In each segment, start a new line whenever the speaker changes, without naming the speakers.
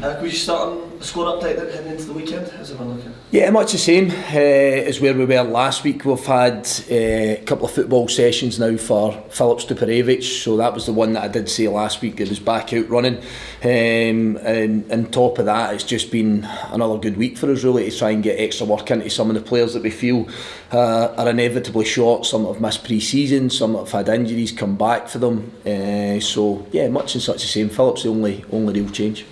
Could we just start on a squad update then, heading into the weekend? How's everyone looking?
Yeah, much the same as where we were last week. We've had a couple of football sessions now for Filip Stuparevic, so that was the one that I did say last week that was back out running. And on top of that, it's just been another good week for us really to try and get extra work into some of the players that we feel are inevitably short. Some that have missed pre-season, some that have had injuries come back for them. So yeah, much and such the same. Filip's the only real change.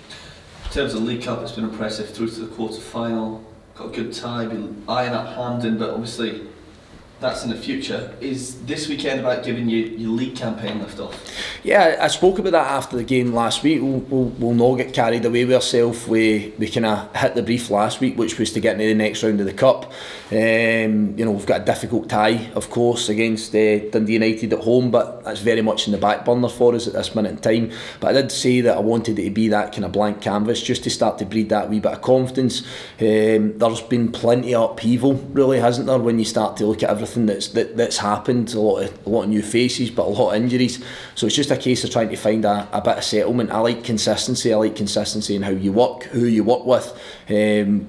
In terms of League Cup, it's been impressive through to the quarter-final. Got a good tie, been eyeing up Hampden, but obviously that's in the future. Is this weekend about giving you your league campaign lift off? Yeah, I spoke about that after the game last week. We'll not get carried away with ourselves. We kind of hit the brief last week, which was to get into the next round of the Cup. We've got a difficult tie, of course, against Dundee United at home, but that's very much in the back burner for us at this minute in time. But I did say that I wanted it to be that kind of blank canvas, just to start to breed that wee bit of confidence. There's been plenty of upheaval, really, hasn't there, when you start to look at everything that's happened. A lot of new faces, but a lot of injuries. So it's just a case of trying to find a bit of settlement. I like consistency. In how you work, who you work with,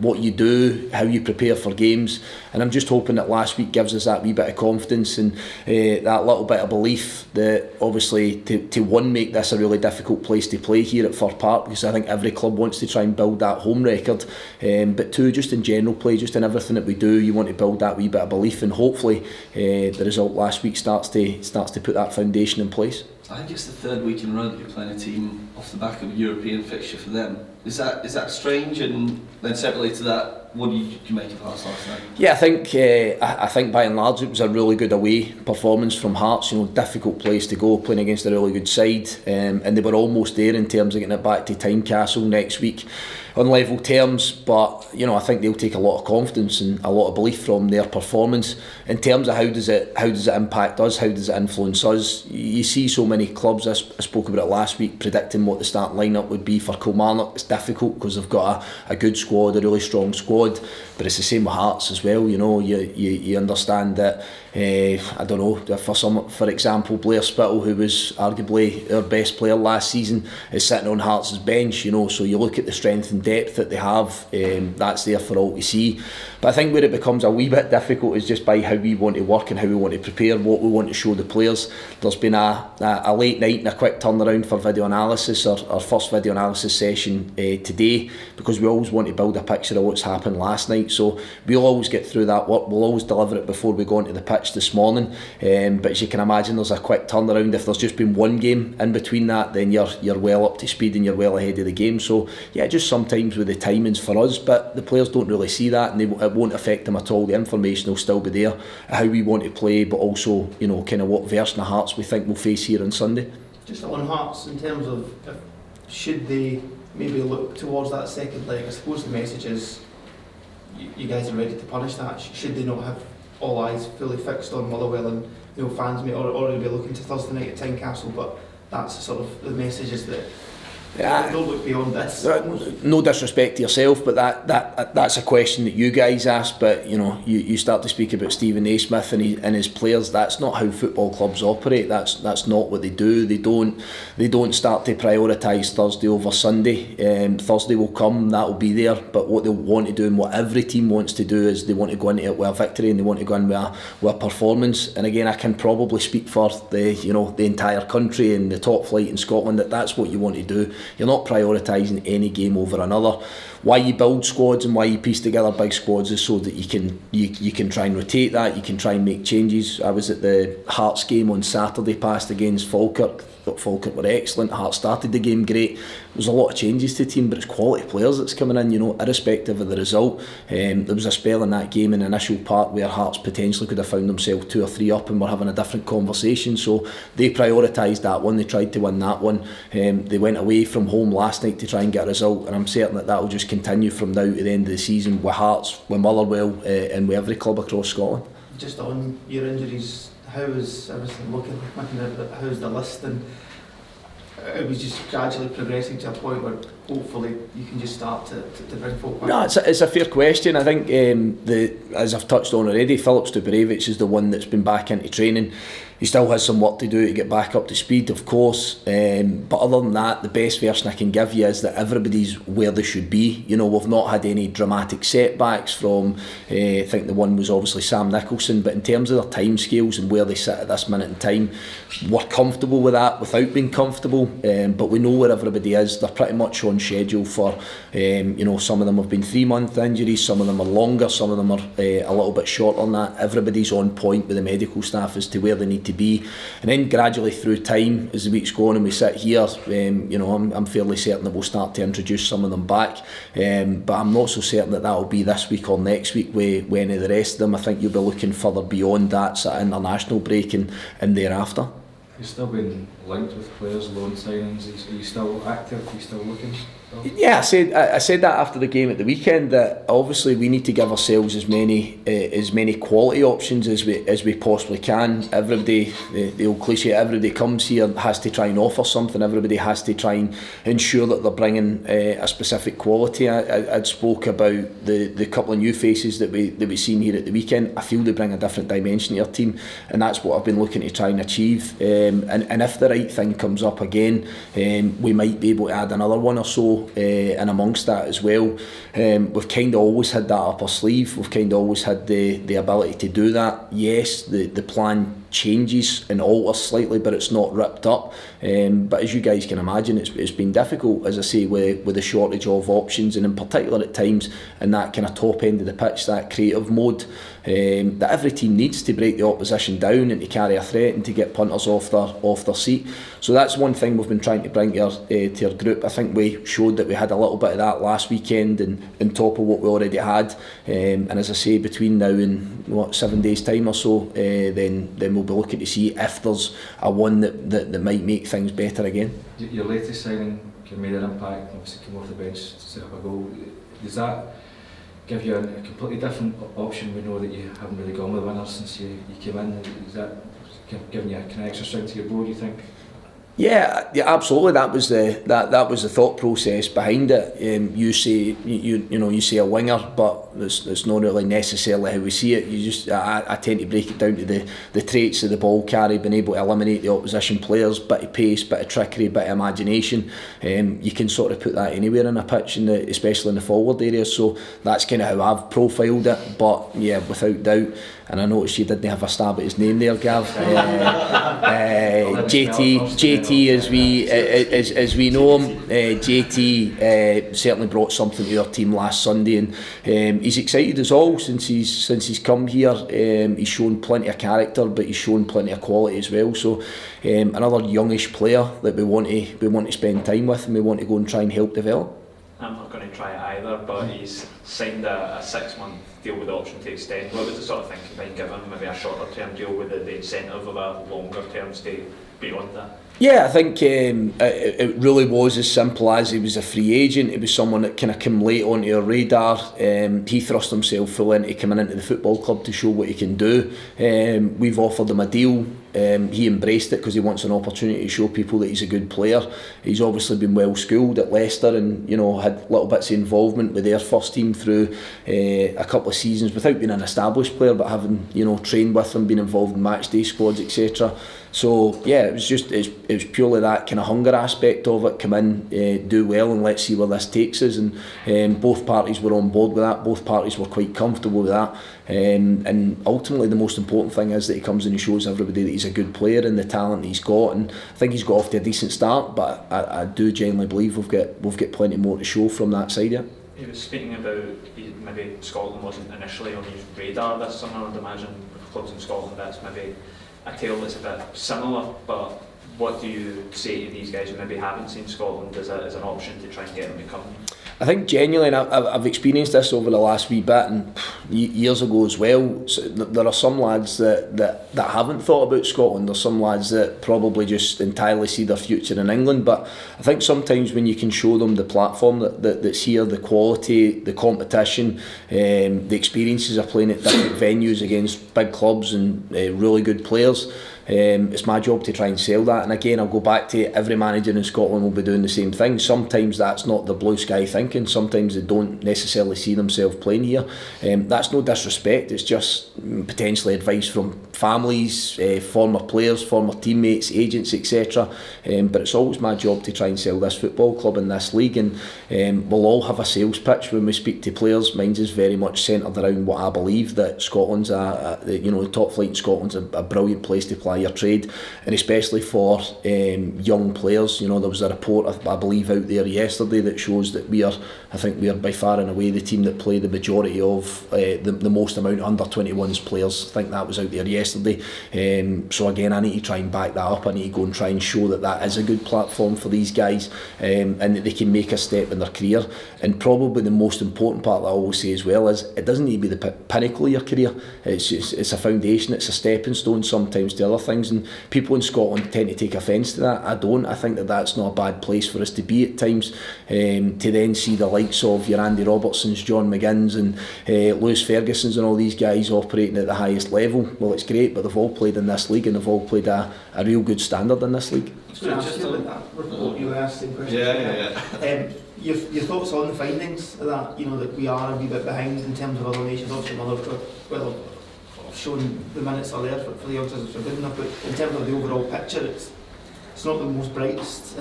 what you do, how you prepare for games. And I'm just hoping that last week gives us that wee bit of confidence and that little bit of belief that obviously to one, make this a really difficult place to play here at Fir Park, because I think every club wants to try and build that home record, but two, just in general play, just in everything that we do, you want to build that wee bit of belief, and hopefully the result last week starts to put that foundation in place. I think it's the third week in a row that you're playing a team off the back of a European fixture for them. Is that strange? And then separately to that, what did you make of Hearts last night? Yeah,
I think by and large it was a really good away performance from Hearts. Difficult place to go, playing against a really good side, and they were almost there in terms of getting it back to Tynecastle next week on level terms. But I think they'll take a lot of confidence and a lot of belief from their performance. In terms of how does it impact us, how does it influence us? You see so many clubs, I spoke about it last week, predicting what the starting lineup would be for Kilmarnock. It's difficult because they've got a good squad, a really strong squad, but it's the same with Hearts as well. You understand that I don't know, for example, Blair Spittle, who was arguably our best player last season, is sitting on Hearts' bench, so you look at the strength and depth that they have, that's there for all to see. But I think where it becomes a wee bit difficult is just by how we want to work and how we want to prepare, what we want to show the players. There's been a late night and a quick turnaround for video analysis, our first video analysis session today, because we always want to build a picture of what's happened last night. So we'll always get through that work, we'll always deliver it before we go into the pitch this morning, but as you can imagine, there's a quick turnaround. If there's just been one game in between that, then you're well up to speed and you're well ahead of the game. So yeah, just sometimes with the timings for us, but the players don't really see that, and it won't affect them at all. The information will still be there, how we want to play, but also kind of what version of Hearts we think we'll face here on Sunday.
Just on Hearts, in terms of should they maybe look towards that second leg, I suppose the message is you guys are ready to punish that. Should they not have all eyes fully fixed on Motherwell and fans may already be looking to Thursday night at Tynecastle, but that's sort of the message, is that don't look beyond this.
No disrespect to yourself, but that's a question that you guys ask. But you start to speak about Stephen Naismith and his players. That's not how football clubs operate. That's not what they do. They don't start to prioritise Thursday over Sunday. Thursday will come, that will be there. But what they want to do, and what every team wants to do, is they want to go into it with a victory, and they want to go in with a performance. And again, I can probably speak for the entire country and the top flight in Scotland, that's what you want to do. You're not prioritising any game over another. Why you build squads and why you piece together big squads is so that you can try and rotate that, you can try and make changes. I was at the Hearts game on Saturday past against Falkirk. Thought Falkirk were excellent. Hearts started the game great. There's a lot of changes to the team, but it's quality players that's coming in, irrespective of the result. There was a spell in that game in the initial part where Hearts potentially could have found themselves 2 or 3 up and were having a different conversation. So they prioritised that one, they tried to win that one. They went away from home last night to try and get a result, and I'm certain that will just continue from now to the end of the season with Hearts, with Motherwell, and with every club across Scotland.
Just on your injuries, how is everything looking? How's the list? And it was just gradually progressing to a point where hopefully you can just start to bring folk back?
No, it's a fair question. I think as I've touched on already, Filip Stuparevic is the one that's been back into training. He still has some work to do to get back up to speed, of course. But other than that, the best version I can give you is that everybody's where they should be. You know, we've not had any dramatic setbacks from, I think the one was obviously Sam Nicholson, but in terms of their timescales and where they sit at this minute in time, we're comfortable with that without being comfortable. But we know where everybody is. They're pretty much on schedule for, you know, some of them have been 3-month injuries, some of them are longer, some of them are a little bit shorter than that. Everybody's on point with the medical staff as to where they need to be, and then gradually through time as the weeks go on and we sit here, you know, I'm fairly certain that we'll start to introduce some of them back, but I'm not so certain that will be this week or next week with any of the rest of them. I think you'll be looking further beyond that sort of international break and thereafter.
You've still been linked with players, loan signings. Are you still active? Are you still looking?
Yeah, I said that after the game at the weekend, that obviously we need to give ourselves as many quality options as we possibly can. Everybody, the old cliche, everybody comes here has to try and offer something. Everybody has to try and ensure that they're bringing a specific quality. I'd spoke about the couple of new faces that we seen here at the weekend. I feel they bring a different dimension to our team, and that's what I've been looking to try and achieve. And if the right thing comes up again, we might be able to add another one or so in amongst that as well. We've kind of always had that up our sleeve. We've kind of always had the ability to do that. Yes, the plan changes and alters slightly, but it's not ripped up. But as you guys can imagine, it's been difficult, as I say, with the shortage of options, and in particular at times in that kind of top end of the pitch, that creative mode that every team needs to break the opposition down and to carry a threat and to get punters off their seat. So that's one thing we've been trying to bring to our group. I think we showed that we had a little bit of that last weekend, and on top of what we already had. And as I say, between now and 7 days time or so, then we'll be looking to see if there's a one that might make things better again.
Your latest signing made an impact, obviously came off the bench to set up a goal. Does that give you a completely different option? We know that you haven't really gone with winners since you came in. Is that giving you a kind of extra strength to your bow, do you think?
Yeah, absolutely. That was the thought process behind it. You say you say a winger, but it's not really necessarily how we see it. I tend to break it down to the traits of the ball carry, being able to eliminate the opposition players, bit of pace, bit of trickery, bit of imagination. You can sort of put that anywhere in a pitch, especially in the forward area. So that's kind of how I've profiled it. But yeah, without doubt. And I noticed you didn't have a stab at his name there, Gav. JT, as we know him, JT certainly brought something to our team last Sunday, and he's excited as all since he's come here. He's shown plenty of character, but he's shown plenty of quality as well. So another youngish player that we want to spend time with, and we want to go and try and help develop.
I'm not going to try it either, but he's signed a 6-month deal with the option to extend. What was the sort of thinking behind giving him maybe a shorter term deal with the incentive of a longer term stay beyond that?
Yeah, I think it really was as simple as he was a free agent. He was someone that kind of came late onto our radar. He thrust himself full into coming into the football club to show what he can do. We've offered him a deal. He embraced it because he wants an opportunity to show people that he's a good player. He's obviously been well schooled at Leicester, and had little bits of involvement with their first team through a couple of seasons without being an established player, but having trained with them, been involved in match day squads, etc. So yeah, it was purely that kind of hunger aspect of it. Come in, do well, and let's see where this takes us. And both parties were on board with that. Both parties were quite comfortable with that. And ultimately, the most important thing is that he comes and he shows everybody that he's a good player and the talent he's got. And I think he's got off to a decent start, but I do genuinely believe we've got plenty more to show from that side. Yeah.
He was speaking about maybe Scotland wasn't initially on his radar this summer. I'd imagine with clubs in Scotland that's maybe a tale that's a bit similar, but what do you say to these guys who maybe haven't seen Scotland as an option to try and get them to come?
I think genuinely, and I've experienced this over the last wee bit and years ago as well. So there are some lads that haven't thought about Scotland. There's some lads that probably just entirely see their future in England. But I think sometimes when you can show them the platform that's here, the quality, the competition, the experiences of playing at different venues against big clubs and really good players, It's my job to try and sell that. And again, I'll go back to every manager in Scotland will be doing the same thing. Sometimes that's not the blue sky thinking. Sometimes they don't necessarily see themselves playing here. That's no disrespect. It's just potentially advice from families, former players, former teammates, agents, etc. But it's always my job to try and sell this football club in this league, and we'll all have a sales pitch when we speak to players. Mine's is very much centred around what I believe, that Scotland's the top flight in Scotland's a brilliant place to ply your trade, and especially for young players. There was a report I believe out there yesterday that shows that I think we are by far and away the team that play the majority of the most amount of under 21s players. I think that was out there yesterday. So again, I need to try and back that up. I need to go and try and show that is a good platform for these guys, and that they can make a step in their career. And probably the most important part that I always say as well is, it doesn't need to be the pinnacle of your career. It's a foundation, it's a stepping stone sometimes to other things, and people in Scotland tend to take offence to that. I don't. I think that's not a bad place for us to be at times, to then see the likes of your Andy Robertsons, John McGinns and Lewis Fergusons and all these guys operating at the highest level. Well, it's great, but they've all played in this league, and they've all played a real good standard in this league.
I was going to ask you about that report. You were asked the same question.
Yeah.
Your thoughts on the findings of that, that we are a wee bit behind in terms of other nations. Obviously Motherwell have shown the minutes are there for the youngsters are good enough, but in terms of the overall picture, it's not the most brightest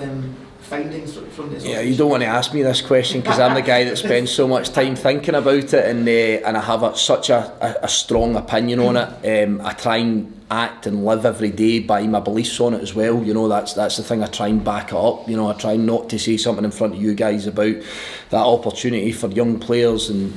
findings from this.
Yeah, you don't want to ask me this question, because I'm the guy that spends so much time thinking about it, and I have such a strong opinion on it. I try and act and live every day by my beliefs on it as well. That's the thing. I try and back it up. I try not to say something in front of you guys about that opportunity for young players, and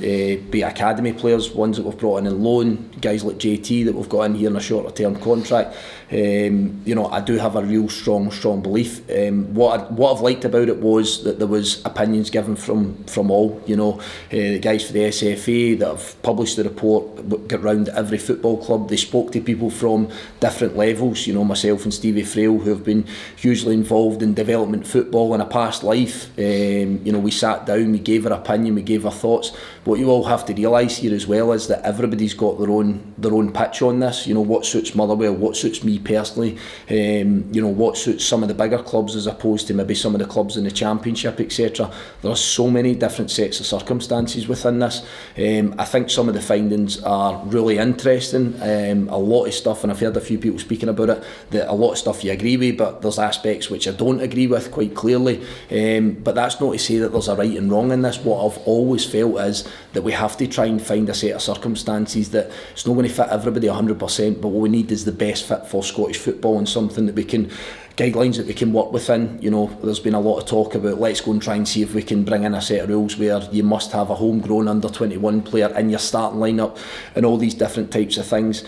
be academy players, ones that we've brought in loan, guys like JT that we've got in here in a shorter term contract. I do have a real strong belief. What I've liked about it was that there was opinions given from all. The guys for the SFA that have published the report got round every football club. They spoke to people from different levels. Myself and Stevie Frail, who have been hugely involved in development football in a past life. We sat down, we gave our opinion, we gave our thoughts. What you all have to realise here as well is that everybody's got their own pitch on this. What suits Motherwell, what suits me personally, what suits some of the bigger clubs as opposed to maybe some of the clubs in the Championship, etc. There are so many different sets of circumstances within this. I think some of the findings are really interesting. A lot of stuff, and I've heard a few people speaking about it, that a lot of stuff you agree with, but there's aspects which I don't agree with quite clearly. But that's not to say that there's a right and wrong in this. What I've always felt is that we have to try and find a set of circumstances that it's not going to fit everybody 100%, but what we need is the best fit for Scottish football, and something that we can, guidelines that we can work within. There's been a lot of talk about, let's go and try and see if we can bring in a set of rules where you must have a homegrown under 21 player in your starting lineup, and all these different types of things.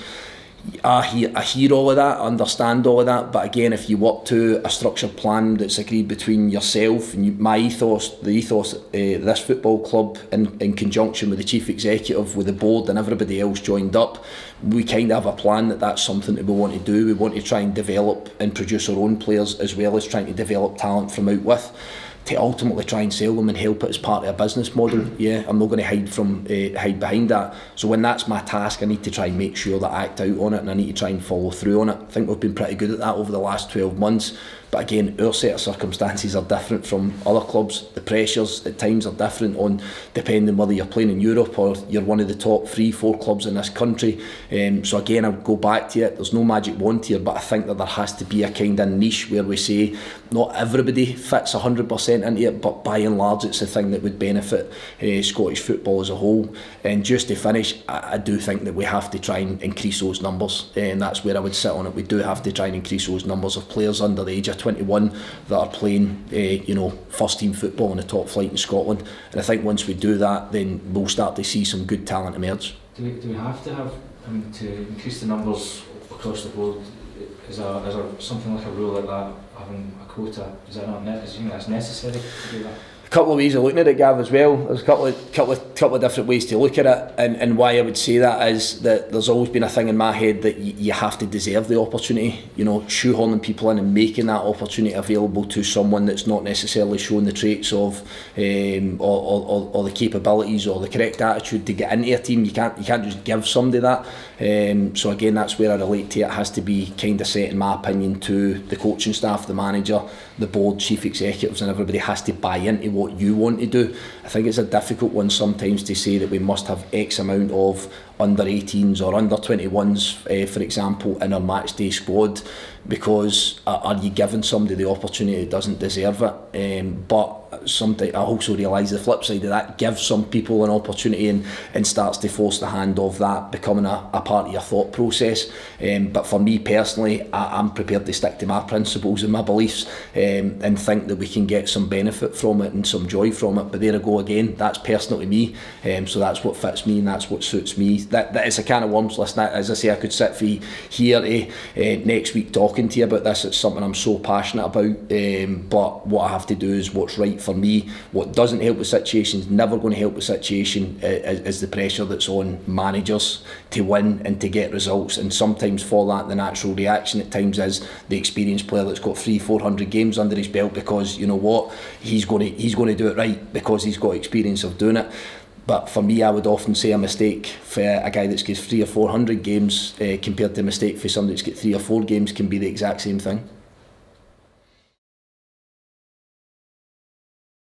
I hear all of that, I understand all of that, but again, if you work to a structured plan that's agreed between yourself and my ethos, the ethos this football club, in conjunction with the chief executive, with the board and everybody else joined up, we kind of have a plan that's something that we want to do. We want to try and develop and produce our own players, as well as trying to develop talent from out with, to ultimately try and sell them and help it as part of a business model. Yeah, I'm not going to hide behind that. So when that's my task, I need to try and make sure that I act out on it, and I need to try and follow through on it. I think we've been pretty good at that over the last 12 months. But again, our set of circumstances are different from other clubs. The pressures at times are different, on depending whether you're playing in Europe or you're one of the top 3-4 clubs in this country. So again, I'll go back to it. There's no magic wand here, but I think that there has to be a kind of niche where we say not everybody fits 100% into it, but by and large it's a thing that would benefit Scottish football as a whole. And just to finish, I do think that we have to try and increase those numbers, and that's where I would sit on it. We do have to try and increase those numbers of players under the age of 21 that are playing first team football in the top flight in Scotland. And I think once we do that, then we'll start to see some good talent emerge.
Do we have to have, to increase the numbers across the board? Is there something like a rule like that, having a quota? Is that not do you think that's necessary to do that?
A couple of ways of looking at it, Gav, as well. There's a couple of different ways to look at it, and why I would say that is that there's always been a thing in my head that you have to deserve the opportunity. You know, shoehorning people in and making that opportunity available to someone that's not necessarily shown the traits of or the capabilities or the correct attitude to get into a team. You can't just give somebody that. So again, that's where I relate to it. It has to be kind of set, in my opinion, to the coaching staff, the manager, the board, chief executives, and everybody has to buy into what you want to do. I think it's a difficult one sometimes to say that we must have X amount of under 18s or under 21s, for example, in our match day squad, because are you giving somebody the opportunity that doesn't deserve it? But sometimes I also realise the flip side of that gives some people an opportunity and starts to force the hand of that becoming a part of your thought process. But for me personally, I'm prepared to stick to my principles and my beliefs, and think that we can get some benefit from it and some joy from it. But there I go again, that's personal to me, so that's what fits me and that's what suits me. That is a can of worms. Listen, as I say, I could sit for here next week talking to you about this. It's something I'm so passionate about, but what I have to do is what's right for me. What doesn't help the situation is never going to help the situation, is the pressure that's on managers to win and to get results. And sometimes for that, the natural reaction at times is the experienced player that's got 300-400 games under his belt, because you know what, he's going to do it right because he's got experience of doing it. But for me, I would often say a mistake for a guy that's got 300 or 400 games compared to a mistake for somebody that's got 3 or 4 games can be the exact same thing.